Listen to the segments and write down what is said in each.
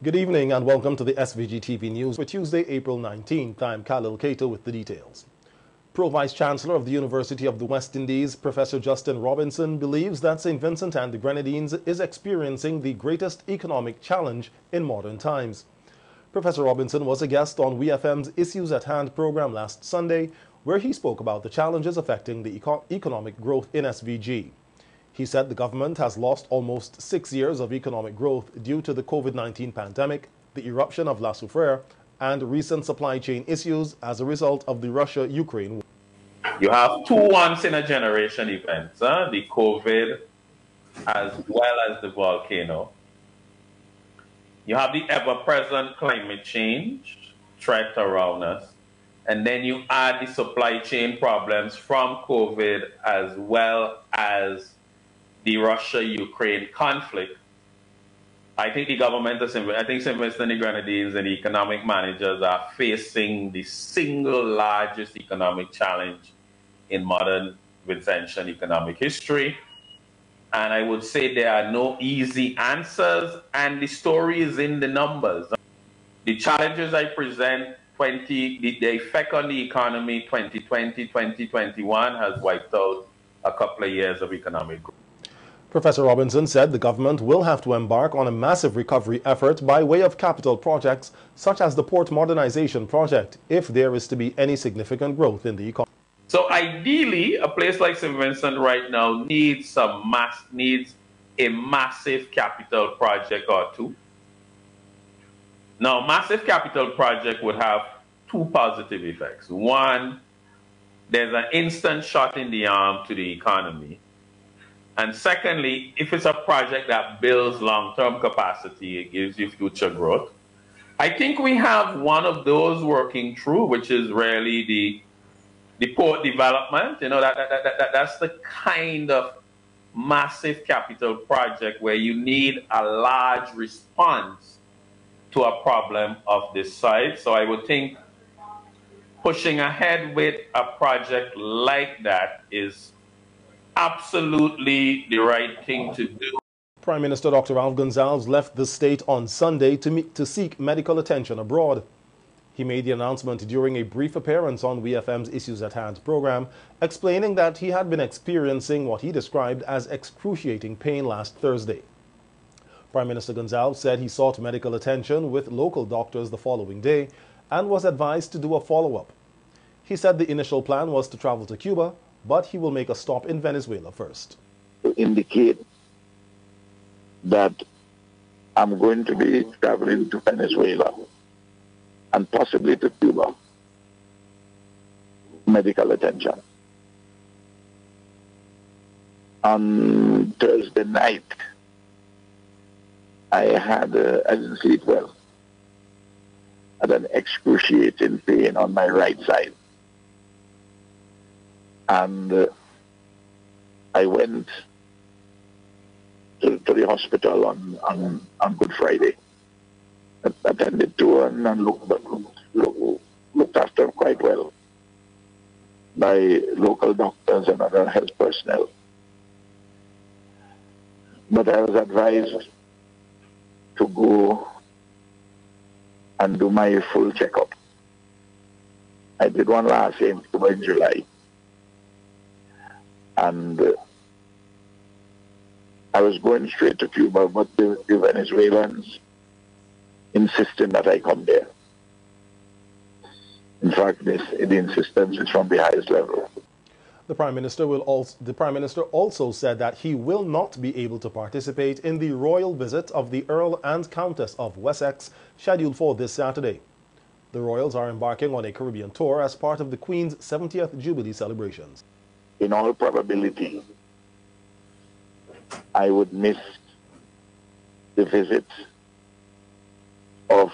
Good evening and welcome to the SVG-TV News for Tuesday, April 19th. I'm Khalil Cato with the details. Pro-Vice Chancellor of the University of the West Indies, Professor Justin Robinson, believes that St. Vincent and the Grenadines is experiencing the greatest economic challenge in modern times. Professor Robinson was a guest on WeFM's Issues at Hand program last Sunday, where he spoke about the challenges affecting the economic growth in SVG. He said the government has lost almost 6 years of economic growth due to the COVID-19 pandemic, the eruption of La Soufrière, and recent supply chain issues as a result of the Russia-Ukraine war. You have two once-in-a-generation events, the COVID as well as the volcano. You have the ever-present climate change threat around us. And then you add the supply chain problems from COVID as well as the Russia-Ukraine conflict. I think the government of St. Vincent and the Grenadines and the economic managers are facing the single largest economic challenge in modern Vincentian economic history. And I would say there are no easy answers, and the story is in the numbers. The challenges I present, the effect on the economy 2020, 2021 has wiped out a couple of years of economic growth. Professor Robinson said the government will have to embark on a massive recovery effort by way of capital projects such as the Port Modernization Project if there is to be any significant growth in the economy. So ideally, a place like St. Vincent right now needs a massive capital project or two. Now, massive capital project would have two positive effects. One, there's an instant shot in the arm to the economy. And secondly, if it's a project that builds long-term capacity, it gives you future growth. I think we have one of those working through, which is really the port development. You know, that's the kind of massive capital project where you need a large response to a problem of this size. So I would think pushing ahead with a project like that is absolutely the right thing to do. Prime Minister Dr. Ralph Gonsalves left the state on Sunday to seek medical attention abroad. He made the announcement during a brief appearance on WeFM's Issues at Hand program, explaining that he had been experiencing what he described as excruciating pain last Thursday. Prime Minister Gonsalves said he sought medical attention with local doctors the following day and was advised to do a follow-up. He said the initial plan was to travel to Cuba, but he will make a stop in Venezuela first. To indicate that I'm going to be traveling to Venezuela and possibly to Cuba, medical attention. On Thursday night, I didn't sleep well. I had an excruciating pain on my right side. And I went to the hospital on Good Friday. Attended to and looked after quite well by local doctors and other health personnel. But I was advised to go and do my full checkup. I did one last year in July. And I was going straight to Cuba, but the Venezuelans insisted that I come there. In fact, the insistence is from the highest level. The Prime Minister also said that he will not be able to participate in the royal visit of the Earl and Countess of Wessex scheduled for this Saturday. The royals are embarking on a Caribbean tour as part of the Queen's 70th Jubilee celebrations. In all probability, I would miss the visit of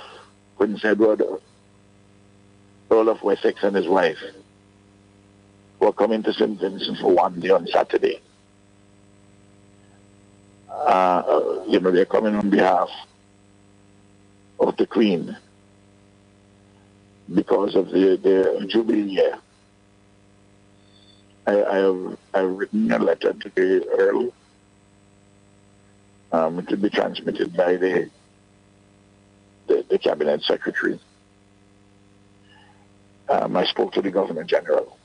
Prince Edward, Earl of Wessex, and his wife, who are coming to St. Vincent for one day on Saturday. They're coming on behalf of the Queen because of the Jubilee year. I've written a letter to the Earl. It will be transmitted by the the cabinet secretary. I spoke to the Governor General.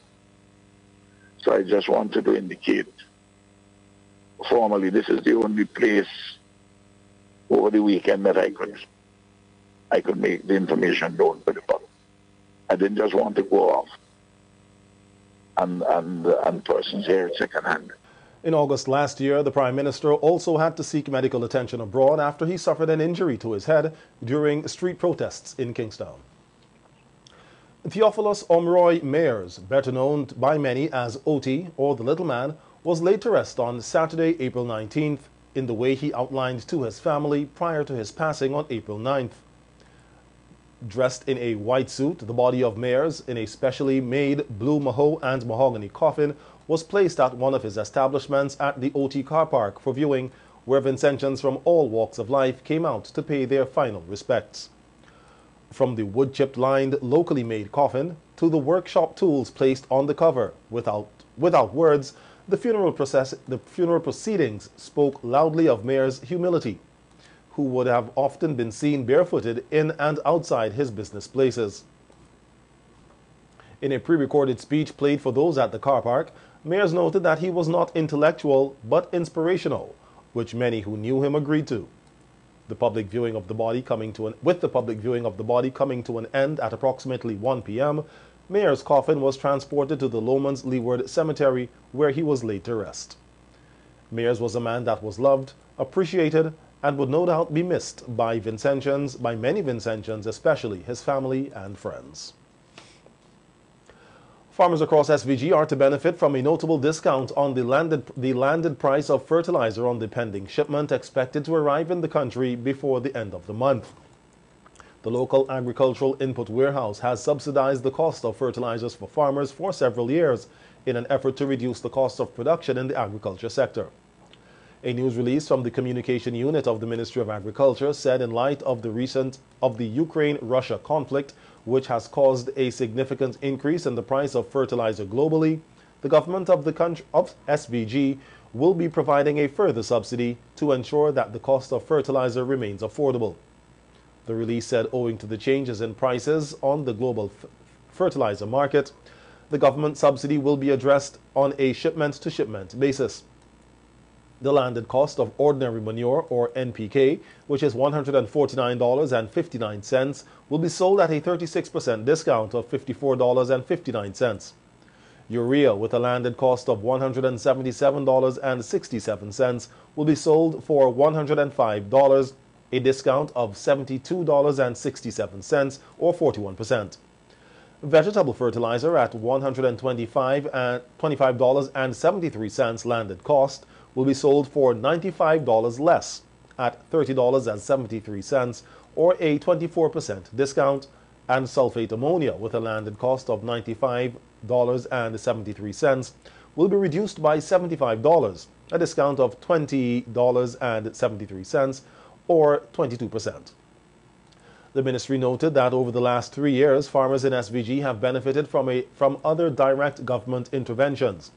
So I just wanted to indicate formally this is the only place over the weekend that I could make the information known to the public. I didn't just want to go off and persons hear it secondhand. In August last year, the Prime Minister also had to seek medical attention abroad after he suffered an injury to his head during street protests in Kingstown. Theophilus Omroy Meyers, better known by many as OT or the Little Man, was laid to rest on Saturday, April 19th, in the way he outlined to his family prior to his passing on April 9th. Dressed in a white suit, the body of Meyers, in a specially made blue maho and mahogany coffin, was placed at one of his establishments at the OT car park for viewing, where Vincentians from all walks of life came out to pay their final respects. From the wood-chipped lined, locally made coffin to the workshop tools placed on the cover, without words, the funeral proceedings spoke loudly of Meyers' humility, who would have often been seen barefooted in and outside his business places. In a pre-recorded speech played for those at the car park, Meyers noted that he was not intellectual but inspirational, which many who knew him agreed to. With the public viewing of the body coming to an end at approximately 1 p.m., Meyers' coffin was transported to the Lomans Leeward Cemetery, where he was laid to rest. Meyers was a man that was loved, appreciated, and would no doubt be missed by many Vincentians, especially his family and friends. Farmers across SVG are to benefit from a notable discount on the landed price of fertilizer on the pending shipment expected to arrive in the country before the end of the month. The local agricultural input warehouse has subsidized the cost of fertilizers for farmers for several years in an effort to reduce the cost of production in the agriculture sector. A news release from the communication unit of the Ministry of Agriculture said in light of the Ukraine-Russia conflict, which has caused a significant increase in the price of fertilizer globally, the government of SVG will be providing a further subsidy to ensure that the cost of fertilizer remains affordable. The release said owing to the changes in prices on the global fertilizer market, the government subsidy will be addressed on a shipment-to-shipment basis. The landed cost of ordinary manure, or NPK, which is $149.59, will be sold at a 36% discount of $54.59. Urea, with a landed cost of $177.67, will be sold for $105, a discount of $72.67, or 41%. Vegetable fertilizer at $125.73 landed cost will be sold for $95 less at $30.73, or a 24% discount, and sulfate ammonia with a landed cost of $95.73 will be reduced by $75, a discount of $20.73, or 22%. The ministry noted that over the last 3 years, farmers in SVG have benefited from other direct government interventions.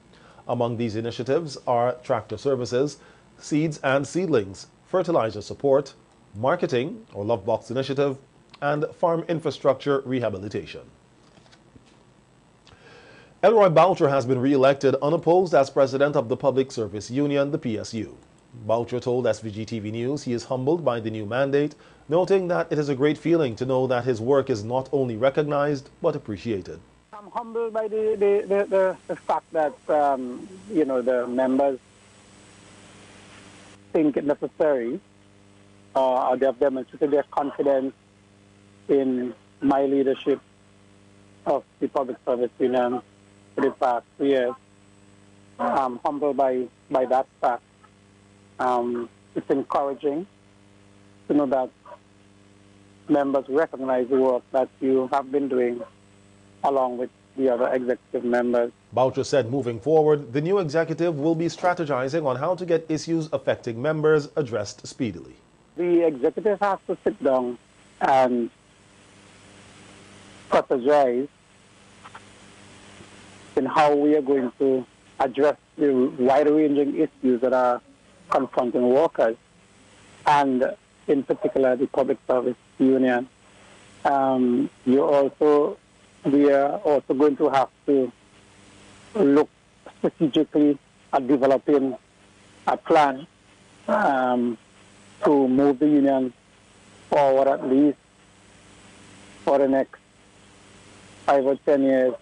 Among these initiatives are tractor services, seeds and seedlings, fertilizer support, marketing or Love Box initiative, and farm infrastructure rehabilitation. Elroy Boucher has been re-elected unopposed as president of the Public Service Union, the PSU. Boucher told SVG-TV News he is humbled by the new mandate, noting that it is a great feeling to know that his work is not only recognized but appreciated. I'm humbled by the fact that, the members think it necessary, or they have demonstrated their confidence in my leadership of the Public Service Union for the past 3 years. I'm humbled by that fact. It's encouraging to know that members recognize the work that you have been doing along with the other executive members. Boucher said moving forward, the new executive will be strategizing on how to get issues affecting members addressed speedily. The executive has to sit down and strategize in how we are going to address the wide-ranging issues that are confronting workers, and in particular the public service the union. We are also going to have to look strategically at developing a plan to move the union forward at least for the next 5 or 10 years.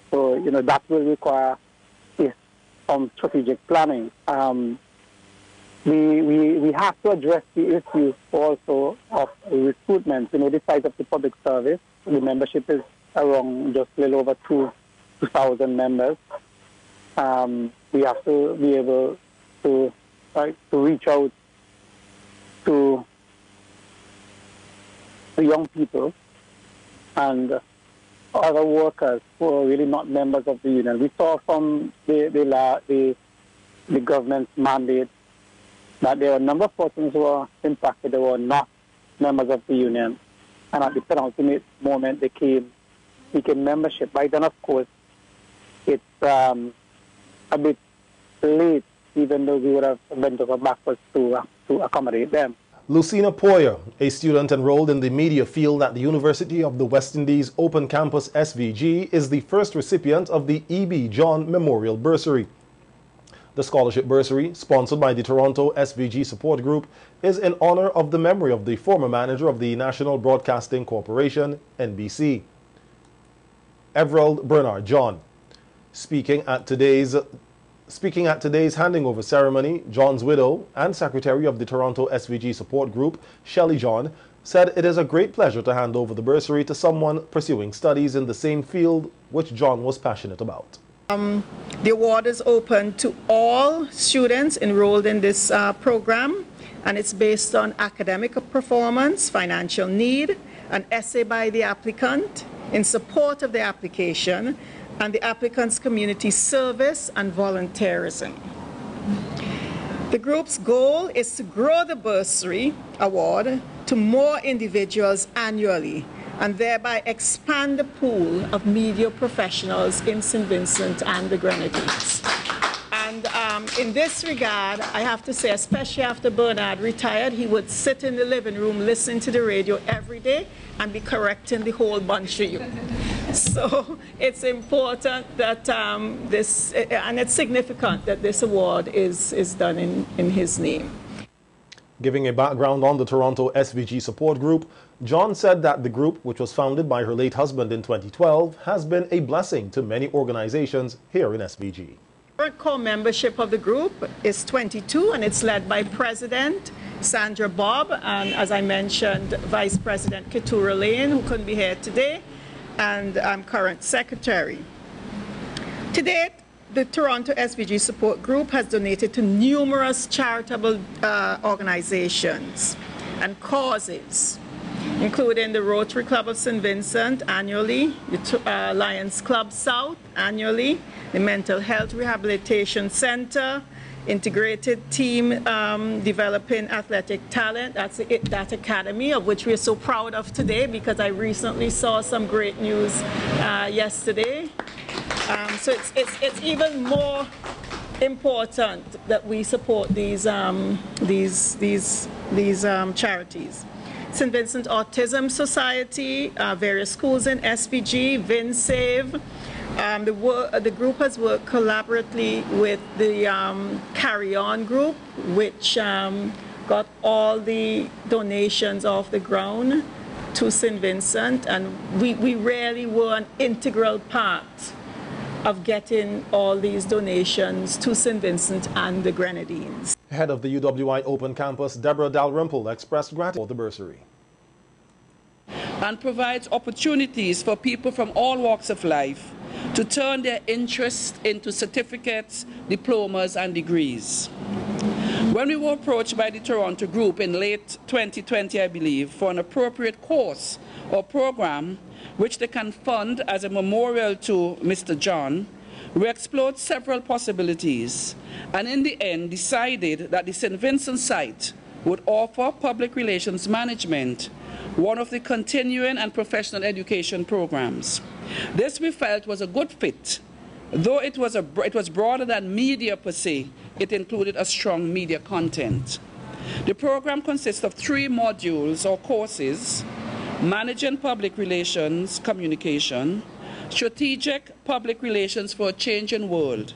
So, that will require some strategic planning. We have to address the issue also of recruitment. The size of the public service, the membership is around just a little over 2,000 members. We have to be able to reach out to the young people and other workers who are really not members of the union. We saw from the government's mandate that there were a number of persons who were impacted that were not members of the union. And at the penultimate moment, they became membership. By then, of course, it's a bit late, even though we would have bent over backwards to accommodate them. Lucina Poyer, a student enrolled in the media field at the University of the West Indies Open Campus SVG, is the first recipient of the E.B. John Memorial Bursary. The scholarship bursary, sponsored by the Toronto SVG Support Group, is in honor of the memory of the former manager of the National Broadcasting Corporation, NBC, Everald Bernard John. Speaking at today's handing over ceremony, John's widow and secretary of the Toronto SVG Support Group, Shelley John, said it is a great pleasure to hand over the bursary to someone pursuing studies in the same field which John was passionate about. The award is open to all students enrolled in this program, and it's based on academic performance, financial need, an essay by the applicant in support of the application, and the applicant's community service and volunteerism. The group's goal is to grow the bursary award to more individuals annually and thereby expand the pool of media professionals in St. Vincent and the Grenadines. And in this regard, I have to say, especially after Bernard retired, he would sit in the living room listening to the radio every day and be correcting the whole bunch of you. So it's important that and it's significant that this award is done in his name. Giving a background on the Toronto SVG Support Group, John said that the group, which was founded by her late husband in 2012, has been a blessing to many organizations here in SVG. Current core membership of the group is 22, and it's led by President Sandra Bob, and as I mentioned, Vice President Keturah Lane, who couldn't be here today, and I'm current secretary. To date, the Toronto SVG Support Group has donated to numerous charitable organizations and causes, including the Rotary Club of St. Vincent annually, the Lions Club South annually, the Mental Health Rehabilitation Center, Integrated Team Developing Athletic Talent, that's that academy of which we're so proud of today, because I recently saw some great news yesterday. So it's even more important that we support these charities. St. Vincent Autism Society, various schools in SVG, VinSave. The group has worked collaboratively with the Carry On group, which got all the donations off the ground to St. Vincent, and we really were an integral part of getting all these donations to St. Vincent and the Grenadines. Head of the UWI Open Campus, Deborah Dalrymple, expressed gratitude for the bursary. And provides opportunities for people from all walks of life to turn their interest into certificates, diplomas, and degrees. When we were approached by the Toronto group in late 2020, I believe, for an appropriate course or program which they can fund as a memorial to Mr. John, we explored several possibilities and in the end decided that the St. Vincent site would offer public relations management, one of the continuing and professional education programs. This we felt was a good fit. Though it was broader than media per se, it included a strong media content. The program consists of 3 modules or courses, managing public relations communication, strategic public relations for a changing world,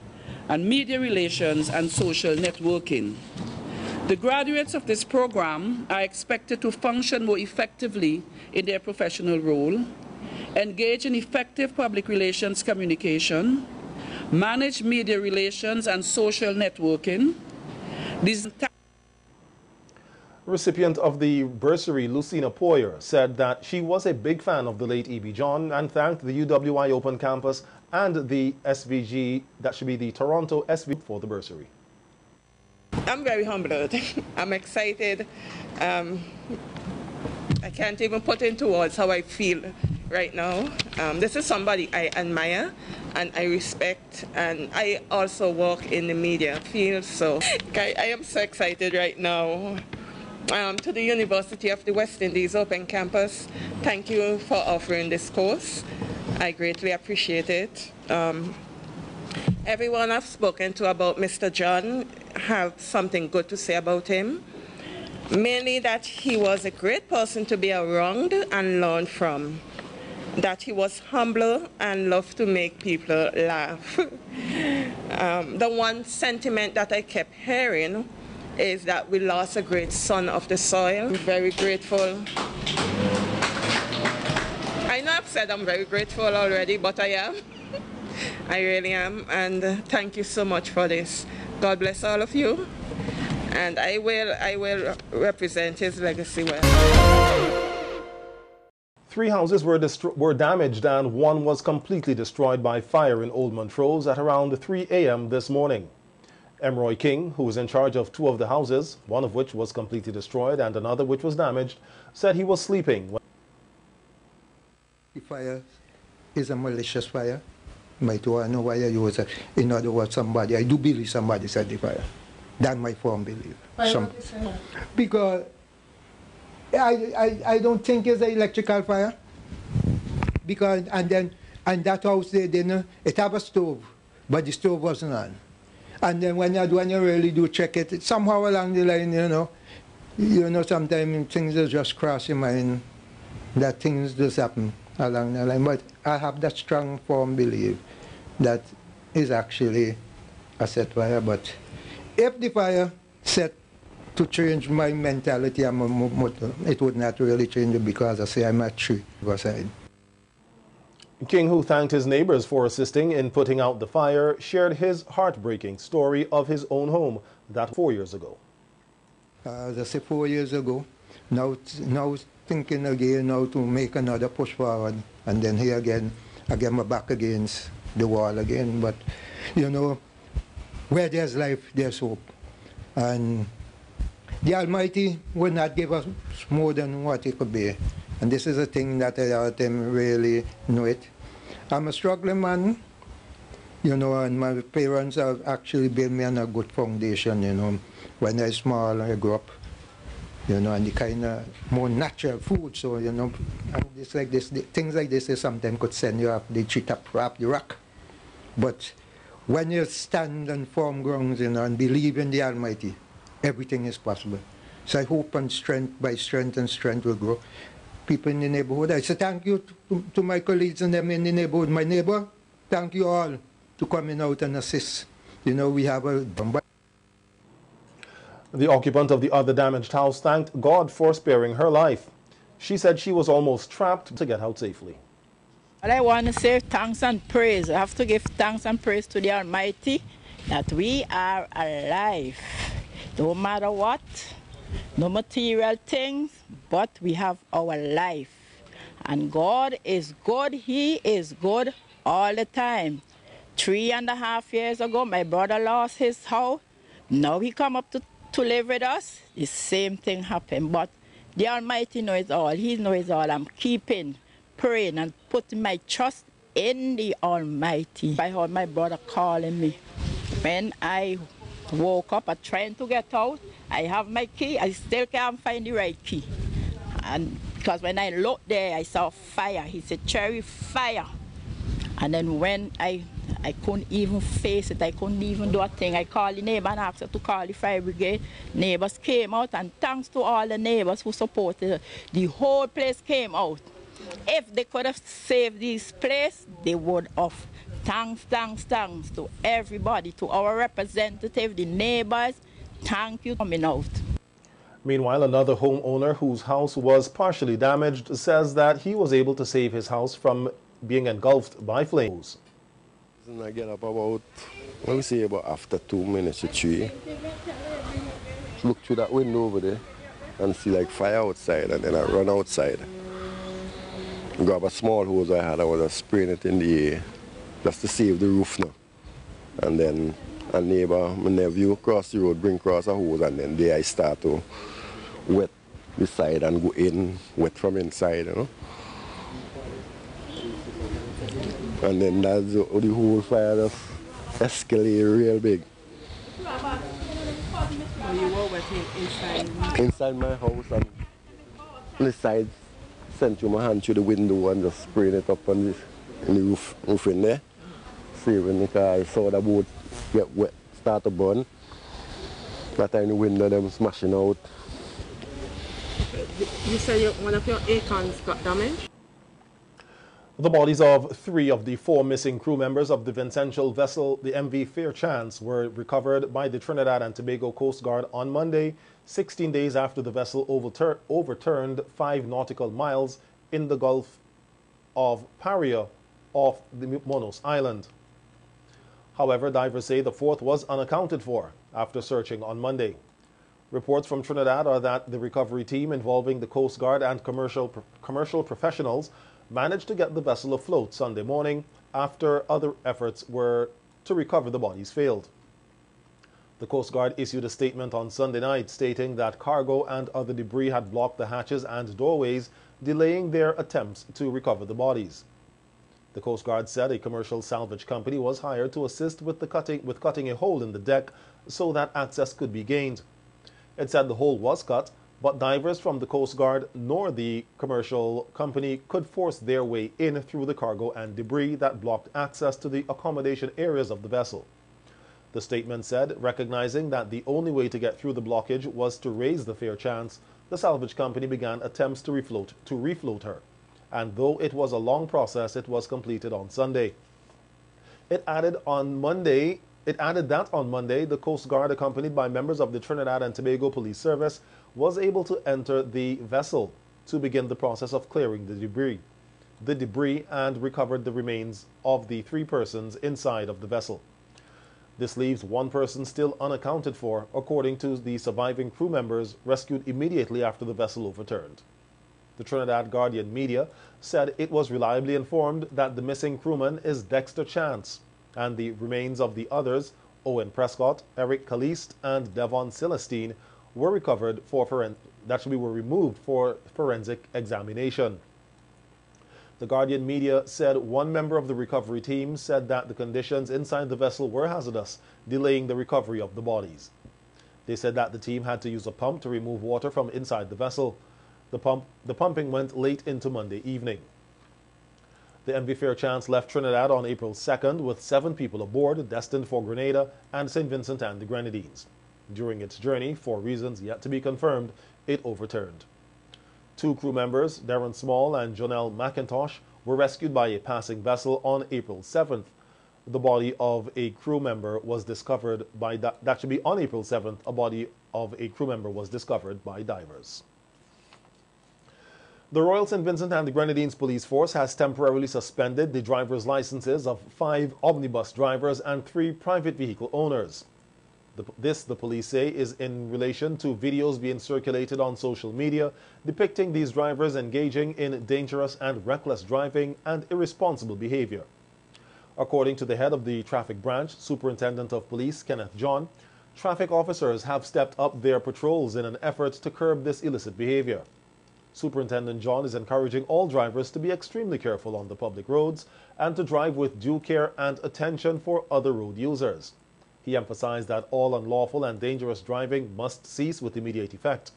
and media relations and social networking. The graduates of this program are expected to function more effectively in their professional role, engage in effective public relations communication, manage media relations and social networking. Recipient of the bursary, Lucina Poyer, said that she was a big fan of the late E.B. John and thanked the UWI Open Campus and the SVG, that should be the Toronto SVG, for the bursary. I'm very humbled. I'm excited. I can't even put into words how I feel right now. This is somebody I admire and I respect, and I also work in the media field, so I am so excited right now. To the University of the West Indies Open Campus, thank you for offering this course. I greatly appreciate it. Everyone I've spoken to about Mr. John have something good to say about him. Mainly that he was a great person to be around and learn from. That he was humble and loved to make people laugh. The one sentiment that I kept hearing is that we lost a great son of the soil. I'm very grateful. I know I've said I'm very grateful already, but I am. I really am, and thank you so much for this. God bless all of you, and I will represent his legacy well. 3 houses were damaged and 1 was completely destroyed by fire in Old Montrose at around 3 a.m. this morning. Omroy King, who was in charge of 2 of the houses, one of which was completely destroyed and another which was damaged, said he was sleeping. The fire is a malicious fire. Might want to know why you use it. In other words, somebody, I do believe somebody set the fire. That's my firm belief. Because I don't think it's an electrical fire. Because, and that house, they didn't, it have a stove, but the stove wasn't on. And then when you really do check it, somehow along the line, you know, sometimes things just cross your mind, that things just happen along the line. But I have that strong firm belief that is actually a set fire. But if the fire set to change my mentality and my motto, it would not really change it, because I say I'm a tree side. King, who thanked his neighbors for assisting in putting out the fire, shared his heartbreaking story of his own home that 4 years ago. As I say, 4 years ago, now thinking again now to make another push forward, and then here again, I get my back against the wall again. But, you know, where there's life, there's hope. And the Almighty will not give us more than what it could be. And this is a thing that I let them really know it. I'm a struggling man, you know, and my parents have actually built me on a good foundation, you know. When I was small, I grew up, you know, and the kind of more natural food. So, you know, and it's like this, things like this sometimes could send you up the cheat up the rock. But when you stand on firm grounds, you know, and believe in the Almighty, everything is possible. So I hope and strength, by strength and strength will grow. People in the neighborhood, I say thank you to my colleagues and them in the neighborhood. My neighbor, thank you all to coming out and assist. You know, we have a... The occupant of the other damaged house thanked God for sparing her life. She said she was almost trapped to get out safely. Well, I want to say thanks and praise. I have to give thanks and praise to the Almighty that we are alive. No matter what, no material things, but we have our life. And God is good. He is good all the time. 3.5 years ago, my brother lost his house. Now he come up to live with us. The same thing happened. But the Almighty knows all. He knows all. I'm keeping, praying, and putting my trust in the Almighty. I heard my brother calling me. When I woke up, I'm trying to get out. I have my key. I still can't find the right key. And because when I looked there, I saw fire. He said, "Cherry, fire." And then when I I couldn't even face it. I couldn't even do a thing. I called the neighbor and asked her to call the fire brigade. Neighbors came out, and thanks to all the neighbors who supported her, the whole place came out. If they could have saved this place, they would have. Thanks to everybody, to our representative, the neighbors. Thank you for coming out. Meanwhile, another homeowner whose house was partially damaged says that he was able to save his house from being engulfed by flames. I get up about, let me say, about after 2 minutes to 3. Look through that window over there and see like fire outside, and then I run outside. Grab a small hose I had, I was just spraying it in the air just to save the roof now. And then a neighbor, my nephew, cross the road, bring across a hose, and then there I start to wet the side and go in, wet from inside, you know. And then that's the whole fire just escalated real big. Oh, you were wetting inside? Inside my house, and on the side, sent through my hand through the window and just spraying it up on the roof in there. Saving the car, I saw the boat get wet, start to burn. That time the window them smashing out. You said one of your acorns got damaged? The bodies of 3 of the 4 missing crew members of the Vincential vessel, the MV Fairchance, were recovered by the Trinidad and Tobago Coast Guard on Monday, 16 days after the vessel overturned 5 nautical miles in the Gulf of Paria off the Montrose Island. However, divers say the 4th was unaccounted for after searching on Monday. Reports from Trinidad are that the recovery team involving the Coast Guard and commercial professionals managed to get the vessel afloat Sunday morning after other efforts to recover the bodies failed. The Coast Guard issued a statement on Sunday night stating that cargo and other debris had blocked the hatches and doorways, delaying their attempts to recover the bodies. The Coast Guard said a commercial salvage company was hired to assist with cutting a hole in the deck so that access could be gained. It said the hole was cut, but divers from the Coast Guard nor the commercial company could force their way in through the cargo and debris that blocked access to the accommodation areas of the vessel. The statement said, recognizing that the only way to get through the blockage was to raise the Fairchance, the salvage company began attempts to refloat her. And though it was a long process, it was completed on Sunday. It added that on Monday, the Coast Guard, accompanied by members of the Trinidad and Tobago Police Service, was able to enter the vessel to begin the process of clearing the debris and recovered the remains of the 3 persons inside of the vessel. This leaves 1 person still unaccounted for, according to the surviving crew members rescued immediately after the vessel overturned. The Trinidad Guardian media said it was reliably informed that the missing crewman is Dexter Chance, and the remains of the others, Owen Prescott, Eric Caliste, and Devon Celestine, were removed for forensic examination. The Guardian media said 1 member of the recovery team said that the conditions inside the vessel were hazardous, delaying the recovery of the bodies. They said that the team had to use a pump to remove water from inside the vessel. The pumping went late into Monday evening. The MV Fairchance left Trinidad on April 2nd with 7 people aboard, destined for Grenada and St. Vincent and the Grenadines. During its journey, for reasons yet to be confirmed, it overturned. 2 crew members, Darren Small and Jonelle McIntosh, were rescued by a passing vessel on April 7th. The body of a crew member was discovered by on April 7th, a body of a crew member was discovered by divers. The Royal St. Vincent and the Grenadines Police Force has temporarily suspended the driver's licenses of 5 omnibus drivers and 3 private vehicle owners. The police say, is in relation to videos being circulated on social media depicting these drivers engaging in dangerous and reckless driving and irresponsible behavior. According to the head of the traffic branch, Superintendent of Police Kenneth John, traffic officers have stepped up their patrols in an effort to curb this illicit behavior. Superintendent John is encouraging all drivers to be extremely careful on the public roads and to drive with due care and attention for other road users. He emphasized that all unlawful and dangerous driving must cease with immediate effect.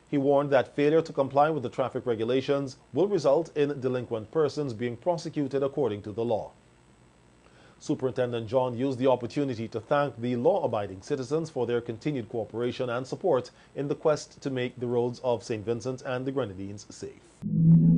He warned that failure to comply with the traffic regulations will result in delinquent persons being prosecuted according to the law. Superintendent John used the opportunity to thank the law-abiding citizens for their continued cooperation and support in the quest to make the roads of St. Vincent and the Grenadines safe.